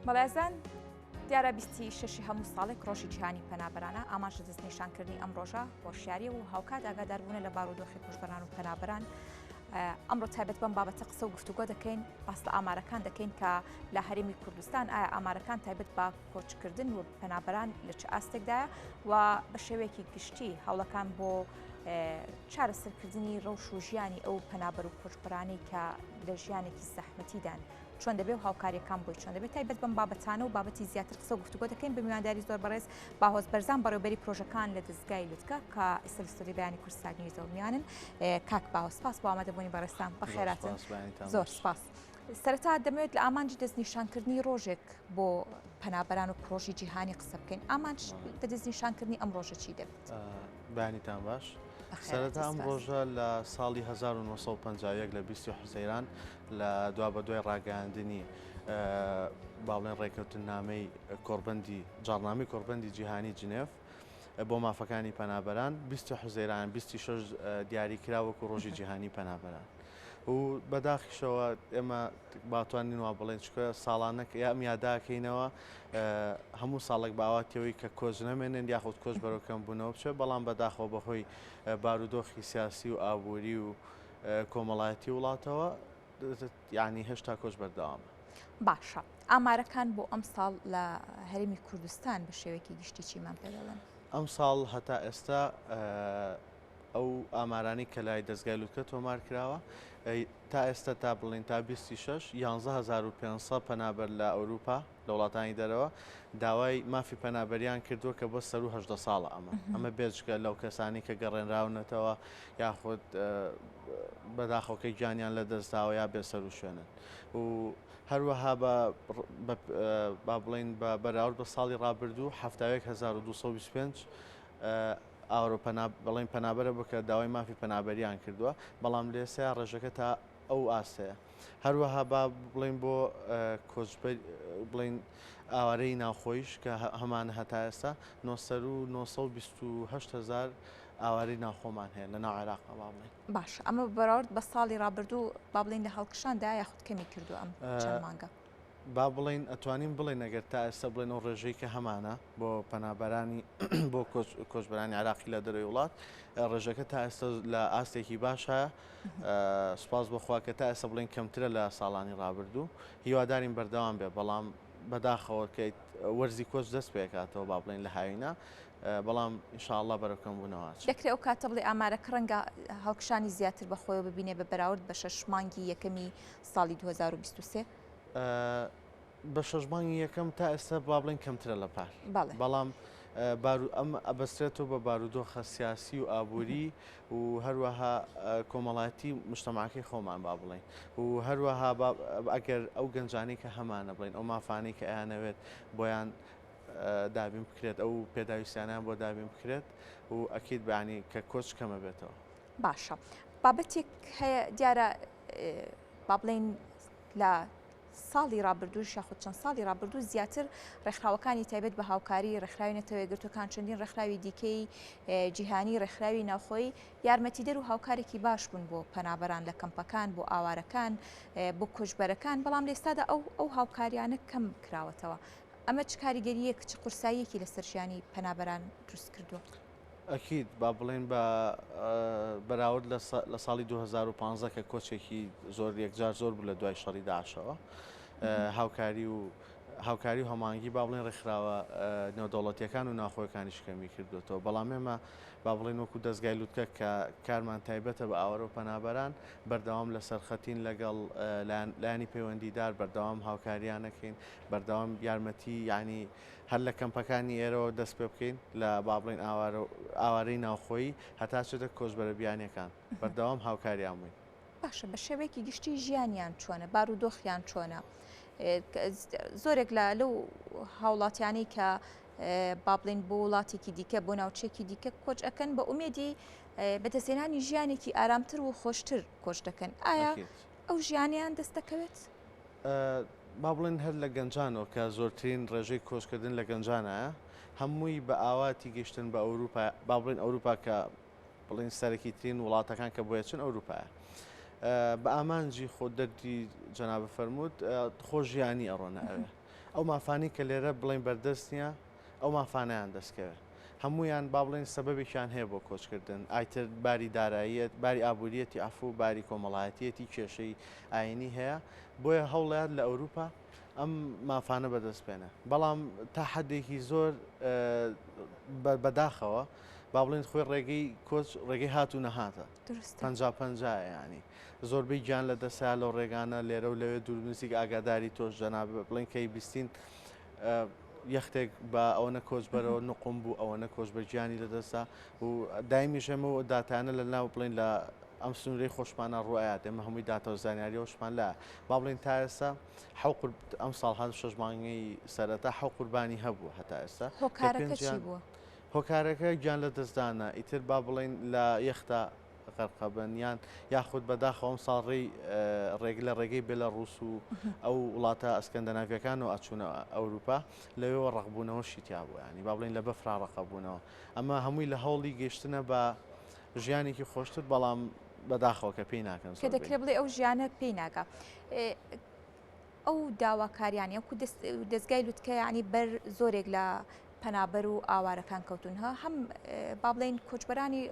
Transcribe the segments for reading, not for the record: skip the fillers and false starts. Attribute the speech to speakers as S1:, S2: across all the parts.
S1: بەڵێزان دیارە 26 هەموو ساڵێک ڕۆژی جیهانی پەنابەرانە ئاماژ دەستنیشانکردنی ئەم ڕۆژە خۆشیاری و هاوکات ئاگاداربوونە لە بارودۆخی کوژبەران و پەنابەران ئەمڕۆ تایبەت بەم بابەتە قسە و گفتوگۆ دەکەین باس لە ئامارەکان دەکەین کە لە هەرێمی کوردستان ئایا ئامارەکان تایبەت بە کۆچکردن و پەنابەران لە چه ئاستێکدایە و بە شێوەیەکی گشتی هەوڵەکان بۆ چارەسەرکردنی ڕەوش و ژیانی ئەو پەنابەر و کۆچبەرانەی کە لە ژیانێکی زەحمەتیدان چۆن دەبێت و هاوکاریەکان بۆی چۆن دەبێت تایبەت بەم بابەتانە و بابەتی زیاتر قسە و گفتوگۆ دەکەین بە میوانداری زۆر بەڕێز باهۆز بەرزان بەڕێوەبەری پرۆژەکان لە دەستگای لوتکە کە ئێستا لە ستۆدیۆی بەیانی کوردستان نیوز ئەڵمیانن کاک باهۆز سپاس بۆ ئامادەبوونی بەڕێستان بەخێراتن زۆر سپاس. سەرەتا دەمەوێت لە ئامانجی دەستنیشانکردنی ڕۆژێک بۆ پەنابەران و پرۆژی جیهانی قسە بکەین ئامانج لە دەستنیشانکردنی ئەم ڕۆژە چی دەبێت؟
S2: بەیانیتان باش. سەرەتا ئەم ڕۆژە لە ساڵی 1950 لە 20 حوزەیران لە دوا بە دوای ڕاگەیاندنی باڵێن ڕێکەوتن نامەی کۆڕبەندی جاڕنامەی کۆڕبەندی جیهانی جنێف بۆ مافەکانی پەنابەران 20 حوزەیران 26 دیاری کراوەکو ڕۆژی جیهانی پەنابەران و بەداخیشەوە ئێمە باتوانین وا بڵێن چکە ساڵانەکە یا میاداکەینەوە هەموو ساڵێک باواتیەوەی کە کۆچ نەمێنن یاخود کۆچ بەرەوکەم بوونەوە بچێت بەڵام بەداخەوە بەهۆی بارودۆخی سیاسی و ئابووری و کۆمەڵایەتی وڵاتەوە یعنی هێشتا کۆچ بەردەوامە.
S1: باشە ئامارەکان بۆ ئەم ساڵ لە هەرێمی کوردستان بە شێوەیەکی گشتی چیمان پێ دەڵێن؟
S2: ئەم ساڵ هەتا ئێستا ئەو ئامارانی کە لای دەستگای لوتکە تۆمار کراوە تا ئێستا تا بڵین تا 26 11500 پەنابەر لە ئەوروپا لە وڵاتانی دەرەوە داوای مافی پەنابەریان کردووە کە بۆ سەر و هەژدە ساڵە ئەمە بێجگە لەو کەسانی کە گەڕێنراونەتەوە یاخود بەداخەوەکەی گیانیان لە دەستداوە یا بێسەر و شوێنن و هەروەها با بڵین بە بەراورد بە ساڵی ڕابردوو 1225 بەڵین پەنابەرە بکە داوای مافی پەنابەریان کردووە بەڵام لێسەیە ڕێژەکە تا ئەو ئاستەیە هەروەها با بڵین بۆ بڵین ئاوارەی ناوخۆیش کە هەمان هەتا ئێستا 928,000 ئاوارەی ناوخۆمان هەیە لە ناو عێراقا با بڵین.
S1: باش ئەمە بەراورد بە ساڵی ڕابردوو با بڵین لە هەڵکشاندا یاخود کەمی کردو ئەم چەند مانگە؟
S2: با بڵین ئەتوانین بڵێن ئەگەر تا ئێستا بڵێن ئەو ڕێژەی کە هەمانە بۆ پەنابەرانی بۆ کۆچبەرانی عێراقی لە دەروی وڵات ڕێژەکە تا ئێستا لە ئاستێکی باشە سوپاس بەخوا کە تا ئێستا بڵێن کەمترە لە ساڵانی ڕابردوو هیوادارین بەردەوام بێ بەڵام بەداخەوەکەیت وەرزی کۆچ دەست پێکاتەوە با بڵێن لە هاوینە بەڵام ئینشاءڵڵا بەرەکەم بوونەوە
S1: دەکرێت ئەو کاتە بڵێ ئامارەکە ڕەنگە هەڵکشانی زیاتر بەخۆیەوە ببینێ بە بەراورد بە 6 مانگی یەکەمی ساڵی 2023
S2: بە 6 مانگی یەکەم تا ئێستا با بڵێن کەمترە لە پار بەڵام ئەم ئەبەسترێتەوە بە بارودۆخە سیاسی و ئابووری و هەروەها کۆمەڵایەتی مجتەماعەکەی خۆمان با بڵێن و هەروەها ئەگەر ئەو گەنجانەی کە هەمانە بڵێن ئەو مافانەی کە ئەیانەوێت بۆیان دابین بکرێت ئەو پێداویستیانیان بۆ دابین بکرێت و ئەکید بەیانی کە کۆچ کەمە بێتەوە.
S1: باشە بابەتێک هەیە دیارە با بڵێن لە ساڵی ڕابردوو یاخود چەند ساڵی ڕابردوو زیاتر ڕێکخراوەکانی تایبەت بە هاوکاری ڕێکخراوی نەتەوە یەکگرتووەکان چەندین ڕێکخراوی دیکەی جیهانی ڕێکخراوی ناوخۆیی یارمەتیدەر و هاوکارێکی باش بوون بۆ پەنابەران لە کەمپەکان بۆ ئاوارەکان بۆ کوژبەرەکان بەڵام لێستادا ئەو هاوکاریانە کەم کراوەتەوە ئەمە چ کاریگەریەک چ قورساییەکی لە سەرژیانی پەنابەران دروست کردووە؟
S2: ئەکید با بڵێن بە بەراورد لە ساڵی 2015 کە کۆچێکی زۆر یەکجار زۆر بوو لە دوای شەڕی داعشەوە هاوکاری و هەمانگی با بڵێن ڕێکخراوە نێودەوڵەتیەکان و ناخۆیەکانیش کەمی کردوێتەوە بەڵام ئێمە با بڵێن وەکو دەستگای لوتکە کە کارمان تایبەتە بە ئاوەرە و پەنابەران بەردەوام لە سەرخەتین لەگەڵ لایانی پەیوەندیدار بەردەوام هاوکاریانەکەین بەردەوام یارمەتی یعنی هەر لە کەمپەکانی ئێرەوە دەست پێ بکەین لە با بڵێن ئاوارەی ناوخۆیی هەتا چێتە کۆچبەرەبیانیەکان بەردەوام هاوکاریان بووین.
S1: باشە بە شێوەیەکی گشتی ژیانیان چۆنە بارودۆخیان چۆنە زۆرێک لەو هاوڵاتیانەی کە با بڵێن بۆ وڵاتێکی دیکە بۆ ناوچێکی دیکە کۆچ ئەەکەن بە ئومێدی بەدەستێنانی ژیانێکی ئارامتر و خۆشتر کۆچ دەکەن ئایا ئەو ژیانیان دەست دەکەوێت؟
S2: با بڵێن هەر لە گەنجانەوە کە زۆرترین ڕێژەی کۆچکردن لە گەنجانە هەمووی بە ئاواتی گەشتن بە ئەوروپا با بڵێن ئەوروپا کە بڵین سەرەکی ترین وڵاتەکان کە بۆیە چن ئەوروپایە بە ئامانجی خۆ دەردی جەنابە فەرموود خۆ ژیانی ئەڕۆنە ئەوێ ئەو مافانی کە لێرە بڵین بەردەست نییە ئەو مافانیان دەستکەوێت هەمویان با بڵین سەبەبێکیان هەیە بۆ کۆچکردن ئایتر باری داراییەت باری ئابوووریەتی ئەفو باری کۆمەڵایەتیەتی کێشەی ئاینی هەیە بۆیە هەوڵات لە ئەوروپا ئەم مافانە بەدەست بێنە بەڵام تا حدێکی زۆر بەداخەوە با بڵێن خۆی ڕێگەی کۆچ ڕێگەی هاتوو نەهاتە 50 ینی زۆربەی گیان لە دەسا لەو ڕێگانە لێرە و لەوێ دوورنووسێک ئاگاداری تۆش جەناب بڵێن کەی بیستین یەختێک بە ئەوەنە کۆچبەرەوە نقم بوو ئەوەنە کۆچبەرگیانی لەدەستا و دایمیشەمەوە داتانە لە ناو بڵێن لە ئەم سنوورەی خۆشمانە ڕوایات ئێمە هەمووی داتە و زانیاری ئەوشمان لە با بڵێن تا ئێستا ئەم ساڵ 6 مانگی سەرەتا حەو قوربانی هەبوو هەتا ئێستا هۆکارەکە گیان لە دەستدانە ئیتر با بڵێن لە یەختا قەرقەبەنیان یاخود بەداخەوەم ساڵڕێی لە ڕێگەی بێلەڕووس و ئەو وڵاتە ئەسکەندەناڤیەکان و ئەچوونە ئەوروپا لەوێەوە ڕقبوونەوەشی تیا بوو ینی با بڵێن لە بەفرا ڕقەبوونەوە ئەمە هەمووی لە هەوڵی گەیشتنە بە ژیانێکی خۆشتر بەڵام بەداخەوە کە پێی ناکەن
S1: کە دەکرێت بڵێ ئەو ژیانە پێی ناکە ئەو داواکاریانی ئەو دەستگای لوتکە ینی بەر زۆرێک لە پەنابەر و ئاوارەکان کەوتونها هەم با بڵێن کۆچبەرانی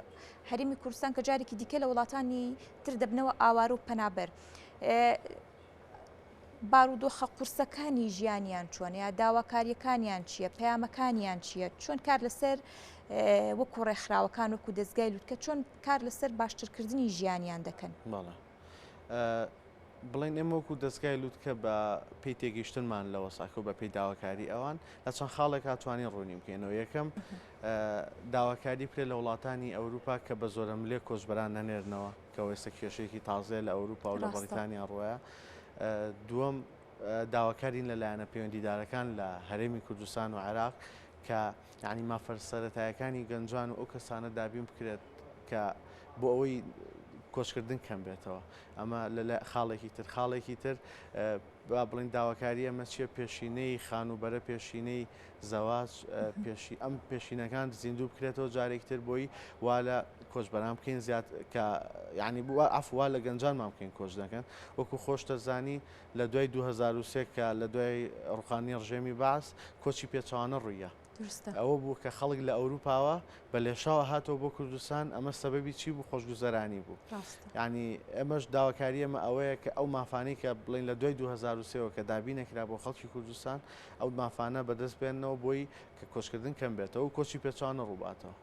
S1: هەرێمی کوردستان کە جارێکی دیکە لە وڵاتانی تر دەبنەوە ئاوار و پەنابەر بارودۆخە قورسەکانی ژیانیان چۆنەیە داواکاریەکانیان چییە پەیامەکانیان چییە چۆن کار لەسەر وەکو ڕێکخراوەکان وەکو دەستگای لوتکە چۆن کار لەسەر باشترکردنی ژیانیان دەکەن
S2: بڵێن ئێمە وەکو دەستگای لوتکە بە پێی تێگەیشتنمان لەوە ساکە و بە پێی داواکاری ئەوان لە چەند خاڵێک هاتوانین ڕوونی بکەینەوە یەکەم داواکاری پێ لە وڵاتانی ئەوروپا کە بە زۆرە ملێ کۆچبەران نەنێرنەوە کە ئێستا کێشەیەکی تازەیە لە ئەوروپا و لە بەریتانیا ڕۆیە دووەم داواکارین لەلایەنە پەیوەندیدارەکان لە هەرێمی کوردستان و عێراق کە یعنی مافەر سەرەتایەکانی گەنجان و ئەو کەسانە دابین بکرێت کە بۆ ئەوەی کۆچکردن کەم بێتەوە ئەمە لە خاڵێکی تر با بڵین داواکاری ئەمە چیە پێشینەی خانوبەرە پێشینەی زەواج ئەم پێشینەکان زیندوو بکرێتەوە جارێکتر بۆی وا لە کۆچبەران بکەین زیاد کە یعنی ئەفوا لە گەنجانمان بکەین کۆچ دەکەن وەکو خۆشتەزانی لە دوای 2023 کە لە دوای ڕوخانی ڕژێمی باس کۆچی پێچوانە ڕوویە ئەوە بوو کە خەڵک لە ئەوروپاوە بە لێشاوە هاتەوە بۆ کوردستان ئەمە سەبەبی چی بوو خۆشگوزەرانی بوو ینی ئێمەش داواکاری ئەمە ئەوەیە کە ئەو مافانەی کە بڵین لە دوای 2023 کە دابینەکرا بۆ خەڵکی کوردستان ئەو مافانە بەدەست بێنەوە بۆی کە کۆچکردن کەم بێتەوە و کۆچی پێچوانە ڕووباتەوە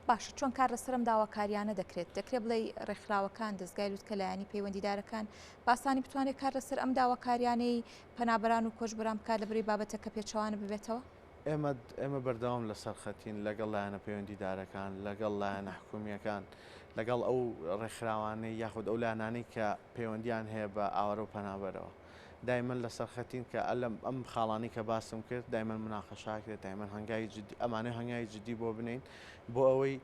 S1: باشە چۆن کار لەسەرم داواکاریانە دەکرێت بڵێ ڕێکخراوەکان دەستگای لوتکە لایەنی پەیوەندیدارەکان باسانی بتوانێت کار لەسەر ئەم داواکاریانەی پەنابەران و کۆچبەران بکات لەبەری بابەتە کە پێچوانە ببێتەوە
S2: ئێمە بەردەوام لەسەر خەتین لەگەڵ لایەنە پەیوەندیدارەکان لەگەڵ لایەنە حکوومیەکان لەگەڵ ئەو ڕێکخراوانەی یاخود ئەو لایەنانەی کە پەیوەندیان هەیە بە ئاوارە و پەنابەرەوە دایمەن لەسەر خەتین کە ئەم خاڵانی کە باسم کرد دایمەن مناقەشاکرێت دایمەن ئەمانەی هەنگای جدی بۆ بنین بۆ ئەوەی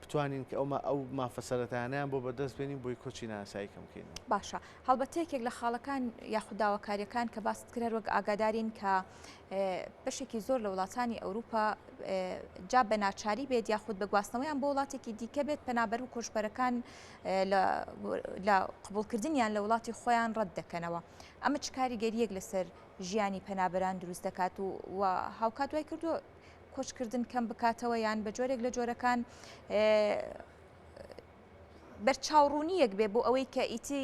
S2: بتوانین کە ئەو مافەسەرەتانیان بۆ بەدەست بێنین بۆی کۆچی ناسایی کەمکەین
S1: باشە هەڵبەتەیەکێک لە خاڵەکان یاخود داواکاریەکان کە باست کرد وەک ئاگادارین کە بەشێکی زۆر لە وڵاتانی ئەوروپا جا بە ناچاری بێت یاخود بە گواستنەوەیان بۆ وڵاتێکی دیکە بێت پەنابەر و کۆچبەرەکان لە قبولکردنیان لە وڵاتی خۆیان ڕەت دەکەنەوە ئەمە چ کاریگەریەک لەسەر ژیانی پەنابەران دروست دەکات و هاوکات دوای کردووە کۆچکردن کەم بکاتەوە یان بە جۆرێک لە جۆرەکان بەرچاوڕوونیەک بێ بۆ ئەوەی کە ئیتی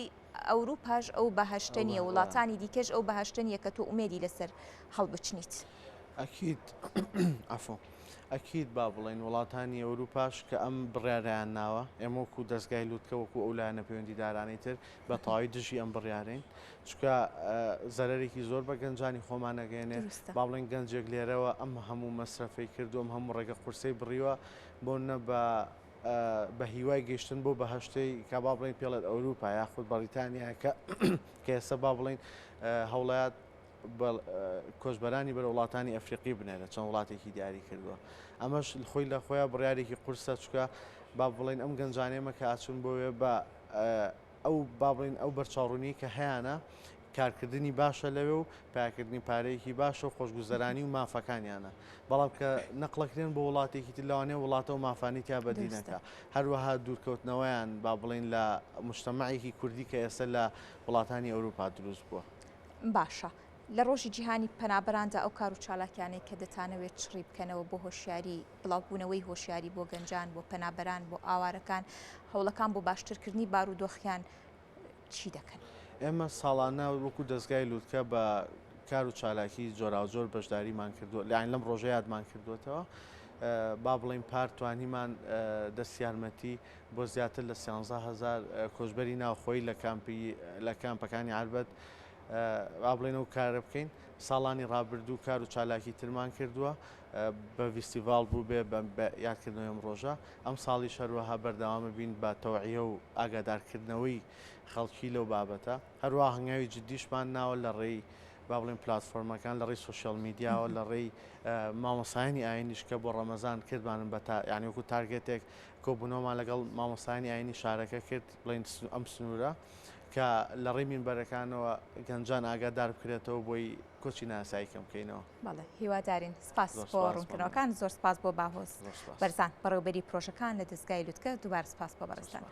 S1: ئەوروپاش ئەو بەهەشتنیە وڵاتانی دیکەش ئەو بەهەشتنیە کە تۆ ئومێدی لەسەر هەڵبچنیت
S2: ئەکید ئەفۆ ئەکید با بڵێن وڵاتانی ئەوروپاش کە ئەم بڕیاریان ناوە ئێمە وەکو دەستگای لوتکە وەکو ئەو لایەنە پەیوەندیدارانی تر بە تەواوی دژی ئەم بڕیارین چکە زەرێکی زۆر بە گەنجانی خۆمان نەگەێنێت با بڵێن گەنجێک لێرەوە ئەم هەموو مەسرەفەی کردوم هەموو ڕێگە قورسەی بڕیوە بۆ نە بە هیوای گەیشتن بۆ بەهەشتەی کە با بڵێن پێڵێت ئەوروپا یاخود بەریتانیا کە ئێستا با بڵێن هەوڵات کۆچبەرانی بەرە وڵاتانی ئەفریقی بنێرە چەند وڵاتێکی دیاری کردووە ئەمەش خۆی لە خۆیان بڕیارێکی قورسە چکە با بڵێن ئەم گەنجانێمە کە ئاچون بۆوێ بە ئەو با بڵێن ئەو بەرچاوڕوونی کە هەیەە کارکردنی باشە لەوێ و پیاکردنی پارەیەکی باشە و خۆشگوزەرانی و مافەکانیانە بەڵام کە نەقلەکرێن بۆ وڵاتێکی تر لەوانەیە وڵاتە و مافانی تیا بەدینەکە هەروەها دوورکەوتنەوەیان با بڵێن لە مجتەمەعێکی کوردی کە ئێستا لە وڵاتانی ئەوروپا دروست بووە
S1: باشە لە ڕۆژی جیهانی پەنابەراندا ئەو کار و چالاکیانەی کە دەتانەوێت چڕی بکەنەوە بۆ هۆشیاری بڵاوبوونەوەی هۆشیاری بۆ گەنجان بۆ پەنابەران بۆ ئاوارەکان هەوڵەکان بۆ باشترکردنی بارودۆخیان چی دەکەن؟
S2: ئێمە ساڵانە وەکو دەستگای لووتکە بە کار و چالاکی جۆراوجۆر بەشداریمان کردووە لاین لەم ڕۆژە یادمان کردوێتەوە با بڵین پار توانیمان دەست یارمەتی بۆ زیاتر لە 130,000 کۆژبەری ناوخۆی لە کامپەکانی عربەت با بڵێن و کارە بکەین ساڵانی ڕابردوو کار و چالاکی ترمان کردووە بە ڤیستیڤال بوو بێ بە یادکردنەوەی ئەم ڕۆژە ئەم ساڵی شەروەها بەردەوامە بین بە تەوعیە و ئاگادارکردنەوەی خەڵکی لەو بابەتە هەروە هەنگاوی جدیشمان ناوە لە ڕێی با بڵێن پلاتفۆرمەکان لە ڕێی سوسیال میدیاوە لە ڕێی مامۆسایانی ئاینیش کە بۆ ڕەمەزان کردمانن بە یعنی وەکو تارگێتێک کۆبوونەوەمان لەگەڵ مامۆسایانی ئاینی شارەکە کرد بڵین ئەم سنوورە کە لە ڕێی مینبەرەکانەوە گەنجان ئاگادار بکرێتەوە بۆی کۆچی ناسایی کەم بکەینەوە.
S1: بەڵێ هیوادارین سپاس بۆ ڕوونکردنەوەکان زۆر سپاس بۆ باهۆز بەرزان بەڕێوەبەری پرۆژەکان لە دەستگای لووتکە دووبار سپاس بۆ بەڕێستان.